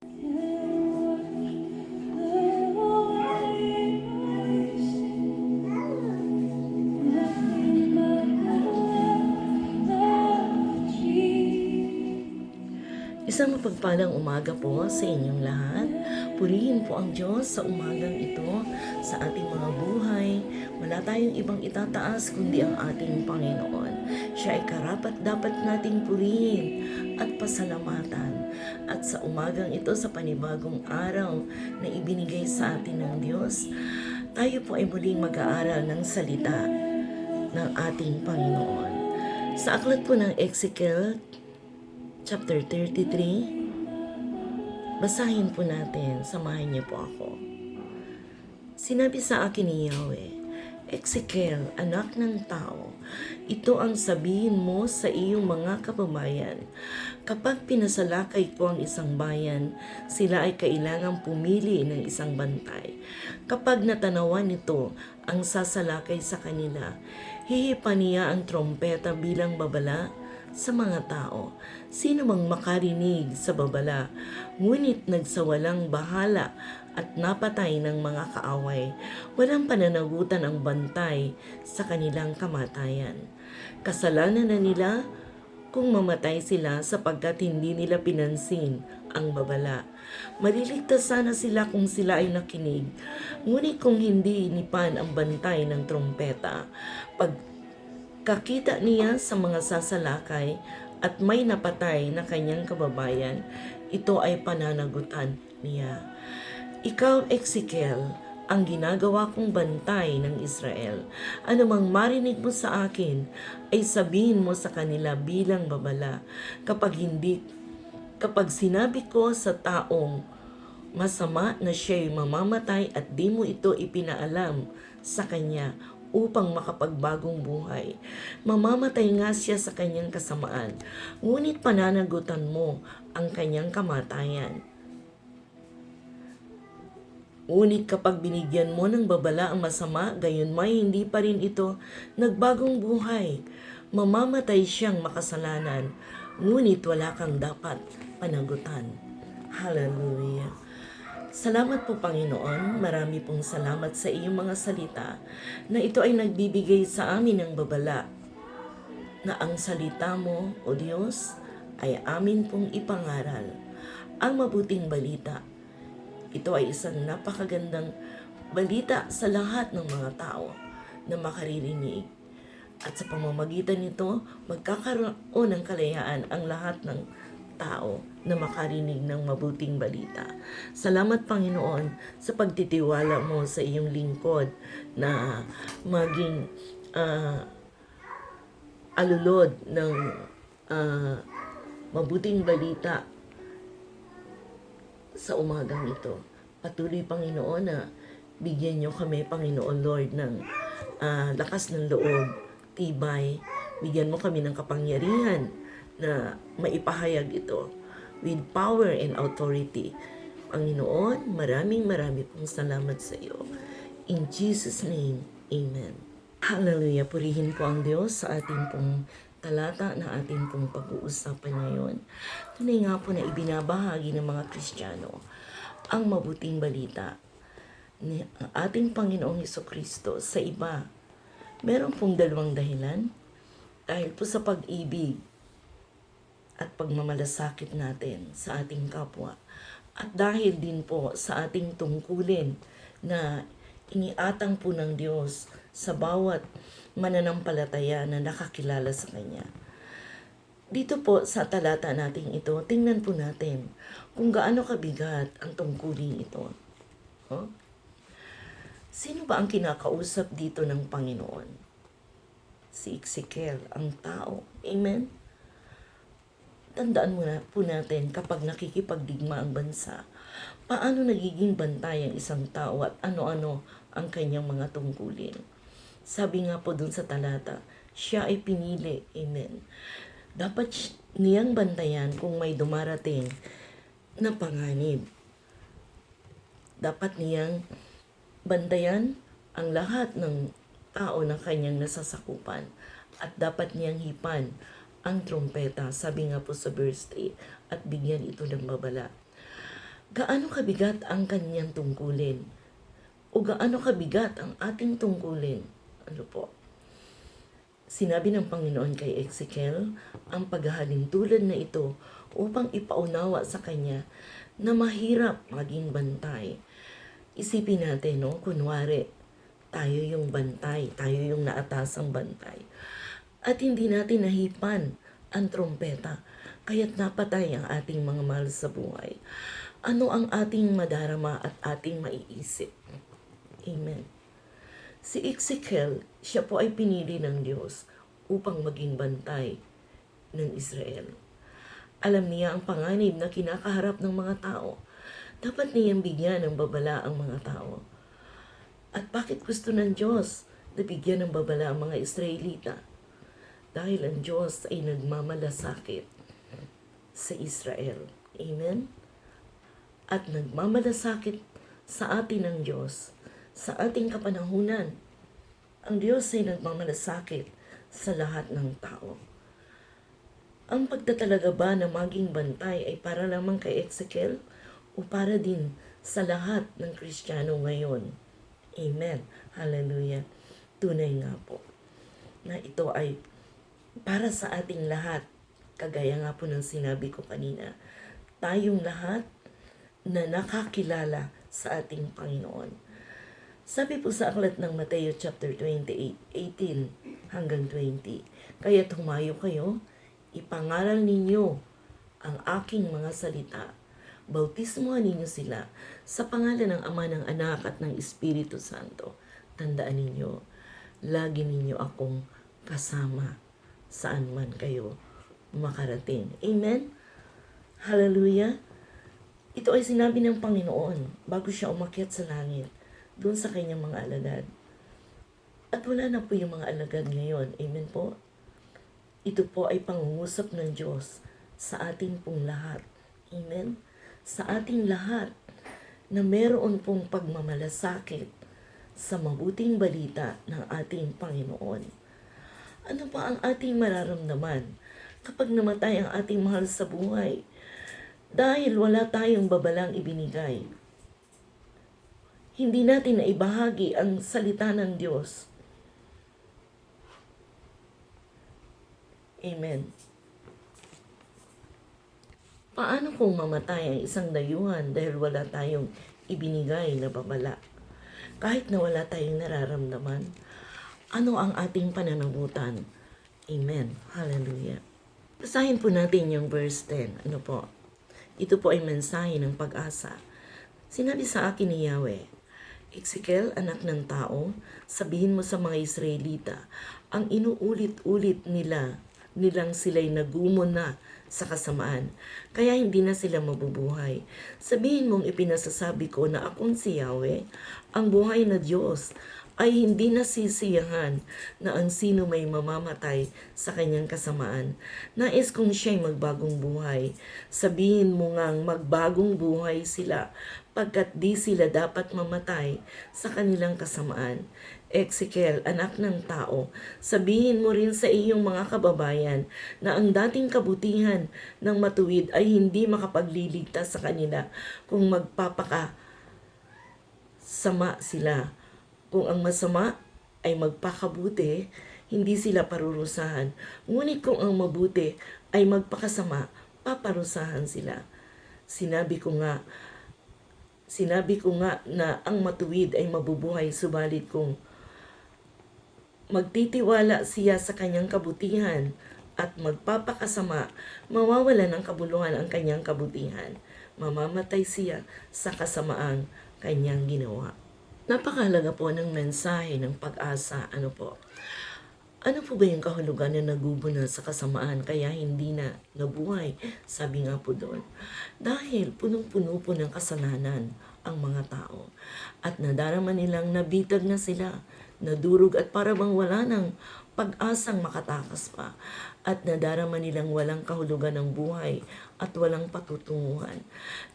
Isang mapagpalang umaga po sa inyong lahat. Purihin po ang Diyos sa umagang ito sa ating mga buhay. Wala tayong ibang itataas kundi ang ating Panginoon. Siya ay karapat dapat nating purihin at pasalamatan. At sa umagang ito, sa panibagong araw na ibinigay sa atin ng Diyos, tayo po ay muling mag-aaral ng salita ng ating Panginoon. Sa aklat po ng Ezekiel chapter 33, basahin po natin, samahan niyo po ako. Sinabi sa akin ni Yahweh, Ezekiel, anak ng tao, ito ang sabihin mo sa iyong mga kababayan. Kapag pinasalakay ko ang isang bayan, sila ay kailangang pumili ng isang bantay. Kapag natanawan nito ang sasalakay sa kanila, hihipa niya ang trompeta bilang babala sa mga tao. Sino mang makarinig sa babala, ngunit nagsawalang bahala at napatay ng mga kaaway, walang pananagutan ang bantay sa kanilang kamatayan. Kasalanan na nila kung mamatay sila sapagkat hindi nila pinansin ang babala. Maliligtas sana sila kung sila ay nakinig, ngunit kung hindi inipan ang bantay ng trompeta, pagkakita niya sa mga sasalakay at may napatay na kanyang kababayan, ito ay pananagutan niya. Ikaw, Ezekiel, ang ginagawa kong bantay ng Israel. Anumang marinig mo sa akin, ay sabihin mo sa kanila bilang babala. Kapag sinabi ko sa taong masama na siya'y mamamatay at di mo ito ipinaalam sa kanya upang makapagbagong buhay, mamamatay nga siya sa kanyang kasamaan, ngunit pananagutan mo ang kanyang kamatayan. Ngunit kapag binigyan mo ng babala ang masama, gayon may hindi pa rin ito nagbagong buhay. Mamamatay siyang makasalanan, ngunit wala kang dapat panagutan. Hallelujah. Salamat po, Panginoon. Marami pong salamat sa iyong mga salita na ito ay nagbibigay sa amin ng babala na ang salita mo, O Diyos, ay amin pong ipangaral. Ang mabuting balita, ito ay isang napakagandang balita sa lahat ng mga tao na makaririnig. At sa pamamagitan nito, magkakaroon ng kalayaan ang lahat ng tao na makarinig ng mabuting balita. Salamat, Panginoon, sa pagtitiwala mo sa iyong lingkod na maging alulod ng mabuting balita sa umagang ito. Patuloy, Panginoon, na bigyan niyo kami, Panginoon Lord, ng lakas ng loob, tibay. Bigyan mo kami ng kapangyarihan na maipahayag ito with power and authority. Panginoon, maraming pong salamat sa iyo. In Jesus' name, Amen. Hallelujah. Purihin po ang Diyos sa ating pong talata na ating pong pag-uusapan ngayon. Tunay nga po na ibinabahagi ng mga Kristiyano ang mabuting balita ni ating Panginoong Hesukristo sa iba. Meron pong dalawang dahilan. Dahil po sa pag-ibig at pagmamalasakit natin sa ating kapwa. At dahil din po sa ating tungkulin na iniatang po ng Diyos sa bawat mananampalataya na nakakilala sa Kanya. Dito po sa talata nating ito, tingnan po natin kung gaano kabigat ang tungkulin ito. Sino ba ang kinakausap dito ng Panginoon? Si Ezekiel, ang tao. Amen? Tandaan muna po natin kapag nakikipagdigma ang bansa, paano nagiging bantay ang isang tao at ano-ano ang kanyang mga tungkulin. Sabi nga po dun sa talata, siya ay pinili. Amen. Dapat niyang bantayan kung may dumarating na panganib. Dapat niyang bantayan ang lahat ng tao na kanyang nasasakupan at dapat niyang hipan ang trompeta, sabi nga po sa verse 3, at bigyan ito ng babala. gaano kabigat ang kanyang tungkulin? O gaano kabigat ang ating tungkulin? Ano po? Sinabi ng Panginoon kay Ezekiel ang paghahalin tulad na ito upang ipaunawa sa kanya na mahirap maging bantay. Isipin natin, no? Kunwari, tayo yung bantay, tayo yung naatasang bantay. At hindi natin nahipan ang trompeta, kaya't napatay ang ating mga mahal sa buhay. Ano ang ating madarama at ating maiisip? Amen. Si Ezekiel, siya po ay pinili ng Diyos upang maging bantay ng Israel. Alam niya ang panganib na kinakaharap ng mga tao. Dapat niyang bigyan ng babala ang mga tao. At bakit gusto ng Diyos na bigyan ng babala ang mga Israelita? Dahil ang Diyos ay nagmamalasakit sa Israel. Amen? At nagmamalasakit sa atin ng Diyos sa ating kapanahunan. Ang Diyos ay nagmamalasakit sa lahat ng tao. Ang pagtatalaga ba na maging bantay ay para lamang kay Ezekiel o para din sa lahat ng Kristiyano ngayon? Amen. Hallelujah. Tunay nga po na ito ay para sa ating lahat. Kagaya nga po ng sinabi ko kanina, tayong lahat na nakakilala sa ating Panginoon. Sabi po sa aklat ng Mateo chapter 28, 18 hanggang 20, kaya't humayo kayo, ipangaral ninyo ang aking mga salita, bautismuhan ninyo sila sa pangalan ng Ama, ng Anak at ng Espiritu Santo. Tandaan ninyo, lagi ninyo akong kasama saan man kayo makarating. Amen? Hallelujah! Ito ay sinabi ng Panginoon bago siya umakyat sa langit doon sa kanyang mga alagad. At wala na po yung mga alagad ngayon. Amen po? Ito po ay pangungusap ng Diyos sa ating pong lahat. Amen? Sa ating lahat na meron pong pagmamalasakit sa mabuting balita ng ating Panginoon. Ano pa ang ating mararamdaman kapag namatay ang ating mahal sa buhay? Dahil wala tayong babalang ibinigay. Hindi natin naibahagi ang salita ng Diyos. Amen. Paano kung mamatay ang isang dayuhan dahil wala tayong ibinigay na babala? Kahit na wala tayong nararamdaman, ano ang ating pananagutan? Amen. Hallelujah. Basahin po natin yung verse 10. Ano po? Ito po ay mensahe ng pag-asa. Sinabi sa akin ni Yahweh, Ezekiel, anak ng tao, sabihin mo sa mga Israelita, ang inuulit-ulit nilang sila'y nagumon na sa kasamaan, kaya hindi na sila mabubuhay. Sabihin mong ipinasasabi ko na akong si Yahweh, ang buhay na Diyos, ay hindi nasisiyahan na ang sino may mamamatay sa kanyang kasamaan. Nais kong siya'y magbagong buhay. Sabihin mo ngang magbagong buhay sila, pagkat di sila dapat mamatay sa kanilang kasamaan. Ezekiel, anak ng tao, sabihin mo rin sa iyong mga kababayan na ang dating kabutihan ng matuwid ay hindi makapagliligtas sa kanila kung magpapakasama sila. Kung ang masama ay magpakabuti, hindi sila parurusahan. Ngunit kung ang mabuti ay magpakasama, paparusahan sila. Sinabi ko nga na ang matuwid ay mabubuhay, subalit kung magtitiwala siya sa kanyang kabutihan at magpapakasama, mawawala ng kabuluhan ang kanyang kabutihan. Mamamatay siya sa kasamaang kanyang ginawa. Napakahalaga po ng mensahe ng pag-asa. Ano po ba yung kahulugan na nagubo na sa kasamaan kaya hindi na nabuhay? Sabi nga po doon, dahil punong-puno po ng kasalanan ang mga tao at nadarama nilang nabitag na sila, nadurog at parang wala ng pag-asang makatakas pa, at nadarama nilang walang kahulugan ng buhay at walang patutunguhan.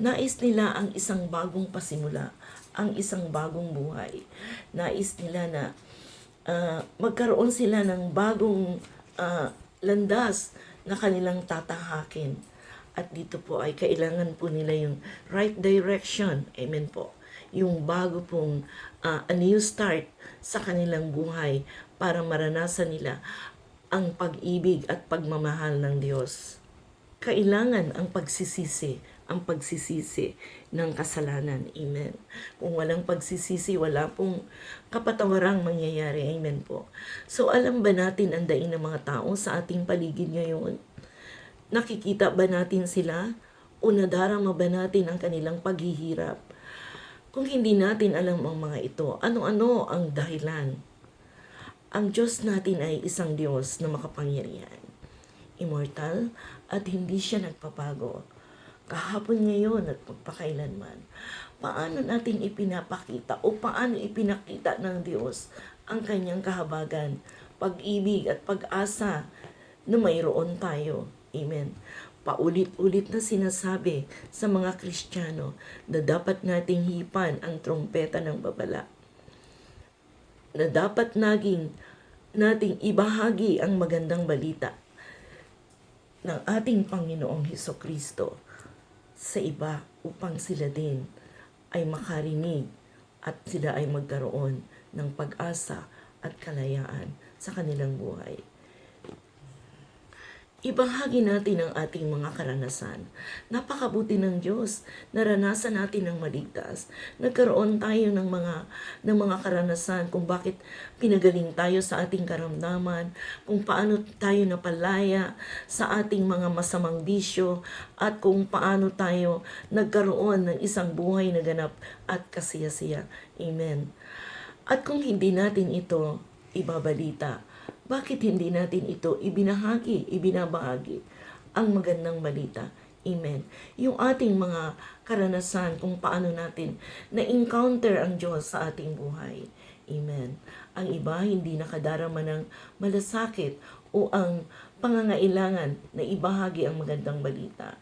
Nais nila ang isang bagong pasimula, ang isang bagong buhay. Nais nila na magkaroon sila ng bagong landas na kanilang tatahakin. At dito po ay kailangan po nila yung right direction. Amen po. Yung bago pong a new start sa kanilang buhay para maranasan nila ang pag-ibig at pagmamahal ng Diyos. Kailangan ang pagsisisi ng kasalanan. Amen. Kung walang pagsisisi, wala pong kapatawarang mangyayari. Amen po. So alam ba natin ang daing ng mga tao sa ating paligid ngayon? Nakikita ba natin sila? O nadarama ba natin ang kanilang paghihirap? Kung hindi natin alam ang mga ito, ano-ano ang dahilan? Ang Diyos natin ay isang Diyos na makapangyarihan, immortal, at hindi siya nagpapago. Kahapon, ngayon, at magpakailanman. Paano natin ipinapakita o paano ipinakita ng Diyos ang kanyang kahabagan, pag-ibig at pag-asa na mayroon tayo? Amen. Paulit-ulit na sinasabi sa mga Kristiyano na dapat nating hipan ang trompeta ng babala. Na dapat nating ibahagi ang magandang balita ng ating Panginoong Hesukristo sa iba upang sila din ay makarinig at sila ay magkaroon ng pag-asa at kalayaan sa kanilang buhay. Ibahagi natin ang ating mga karanasan. Napakabuti ng Diyos. Naranasan natin ng maligtas. Nagkaroon tayo ng mga karanasan kung bakit pinagaling tayo sa ating karamdaman, kung paano tayo napalaya sa ating mga masamang bisyo, at kung paano tayo nagkaroon ng isang buhay na ganap at kasiyasiya. Amen. At kung hindi natin ito ibabalita, bakit hindi natin ito ibinabahagi ang magandang balita? Amen. Yung ating mga karanasan kung paano natin na-encounter ang Diyos sa ating buhay. Amen. Ang iba hindi nakadarama ng malasakit o ang pangangailangan na ibahagi ang magandang balita.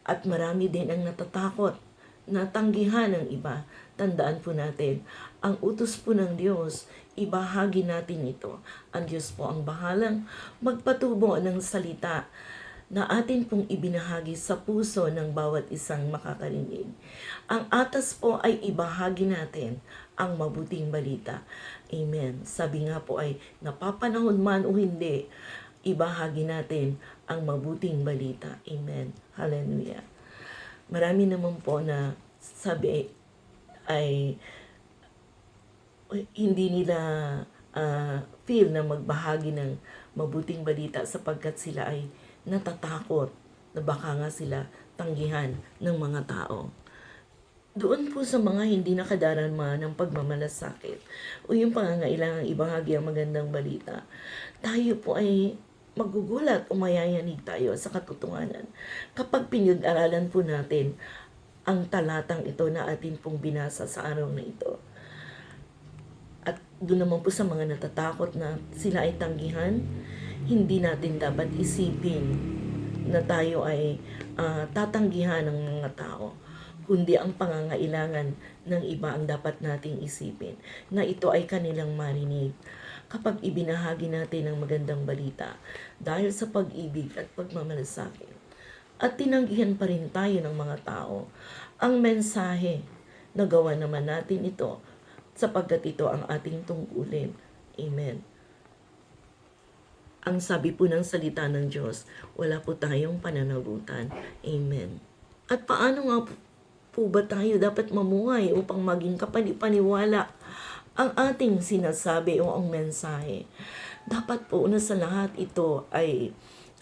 At marami din ang natatakot na tanggihan ng iba. Tandaan po natin, ang utos po ng Diyos, ibahagi natin ito. Ang Diyos po ang bahalang magpatubo ng salita na atin pong ibinahagi sa puso ng bawat isang makakarinig. Ang atas po ay ibahagi natin ang mabuting balita. Amen. Sabi nga po ay napapanahon man o hindi, ibahagi natin ang mabuting balita. Amen. Hallelujah. Marami naman po na sabi ay hindi nila feel na magbahagi ng mabuting balita sapagkat sila ay natatakot na baka nga sila tanggihan ng mga tao. Doon po sa mga hindi nakadarama ng pagmamalasakit o yung pangangailangang ibahagi ang magandang balita, tayo po ay magugulat o mayayanig tayo sa katotohanan kapag pinag-aralan po natin ang talatang ito na atin pong binasa sa araw na ito. At doon naman po sa mga natatakot na sila ay tanggihan, hindi natin dapat isipin na tayo ay tatanggihan ng mga tao, kundi ang pangangailangan ng iba ang dapat nating isipin, na ito ay kanilang marinig kapag ibinahagi natin ang magandang balita dahil sa pag-ibig at pagmamalasakit. At tinanggihan pa rin tayo ng mga tao ang mensahe. Nagawa naman natin ito sapagkat ito ang ating tungkulin. Amen. Ang sabi po ng salita ng Diyos, wala po tayong pananagutan. Amen. At paano nga po ba tayo dapat mamuhay upang maging kapani-paniwala ang ating sinasabi o ang mensahe? Dapat po una sa lahat ito ay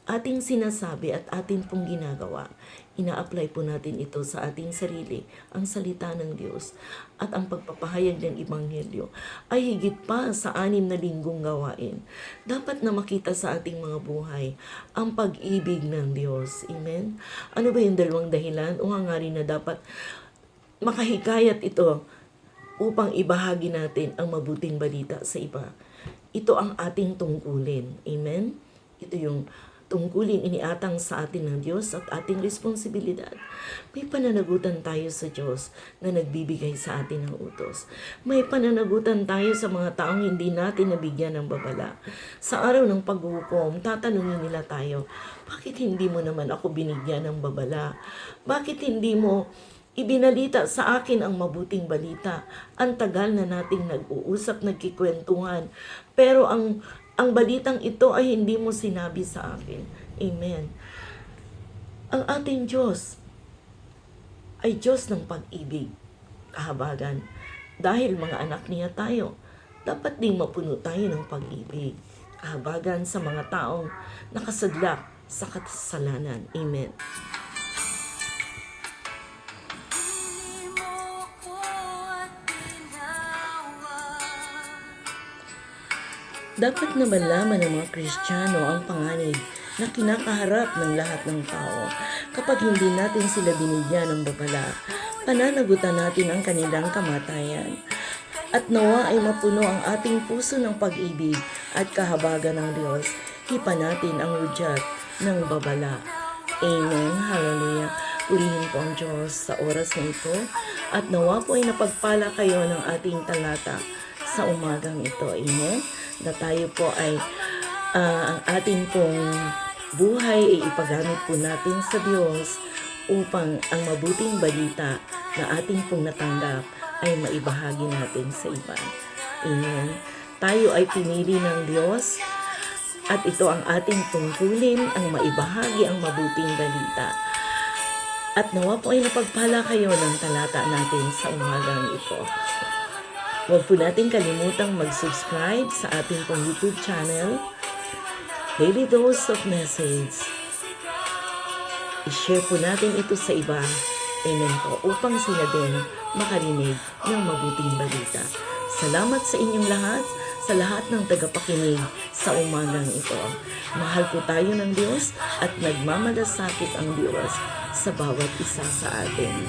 ating sinasabi at ating pong ginagawa. Ina-apply po natin ito sa ating sarili, ang salita ng Diyos. At ang pagpapahayag ng Ebanghelyo ay higit pa sa 6 na linggong gawain. Dapat na makita sa ating mga buhay ang pag-ibig ng Diyos. Amen? Ano ba yung dalawang dahilan o hangarin na dapat makahikayat ito upang ibahagi natin ang mabuting balita sa iba? Ito ang ating tungkulin. Amen? Ito yung tungkulin iniatang sa atin ng Diyos at ating responsibilidad. May pananagutan tayo sa Diyos na nagbibigay sa atin ng utos. May pananagutan tayo sa mga taong hindi natin nabigyan ng babala. Sa araw ng paghuhukom, tatanungin nila tayo, bakit hindi mo naman ako binigyan ng babala? Bakit hindi mo ibinalita sa akin ang mabuting balita? Ang tagal na nating nag-uusap, nagkikwentuhan, pero ang balitang ito ay hindi mo sinabi sa akin. Amen. Ang ating Diyos ay Diyos ng pag-ibig, kahabagan. Dahil mga anak niya tayo, dapat ding mapuno tayo ng pag-ibig, kahabagan sa mga taong nakasadlak sa kasalanan. Amen. Dapat na malaman ng mga Kristiyano ang panganib na kinakaharap ng lahat ng tao. Kapag hindi natin sila binigyan ng babala, pananagutan natin ang kanilang kamatayan. At nawa ay mapuno ang ating puso ng pag-ibig at kahabagan ng Diyos. Hipa natin ang hudyat ng babala. Amen. Hallelujah. Purihin po ang Diyos sa oras na ito. At nawa po ay napagpala kayo ng ating talata sa umagang ito. Amen. Na tayo po ay ang ating pong buhay ay ipagamit po natin sa Diyos upang ang mabuting balita na ating pong natanggap ay maibahagi natin sa iba. Amen. Tayo ay pinili ng Diyos at ito ang ating tungkulin, ang maibahagi ang mabuting balita. At nawa po ay napagpala kayo ng talata natin sa umagang ito. Huwag po natin kalimutang mag-subscribe sa ating pong YouTube channel, Daily Dose of Message. I-share po natin ito sa iba. Amen po, upang sila din makarinig ng mabuting balita. Salamat sa inyong lahat, sa lahat ng tagapakinig sa umagang ito. Mahal po tayo ng Diyos at nagmamalasakit ang Diyos sa bawat isa sa atin.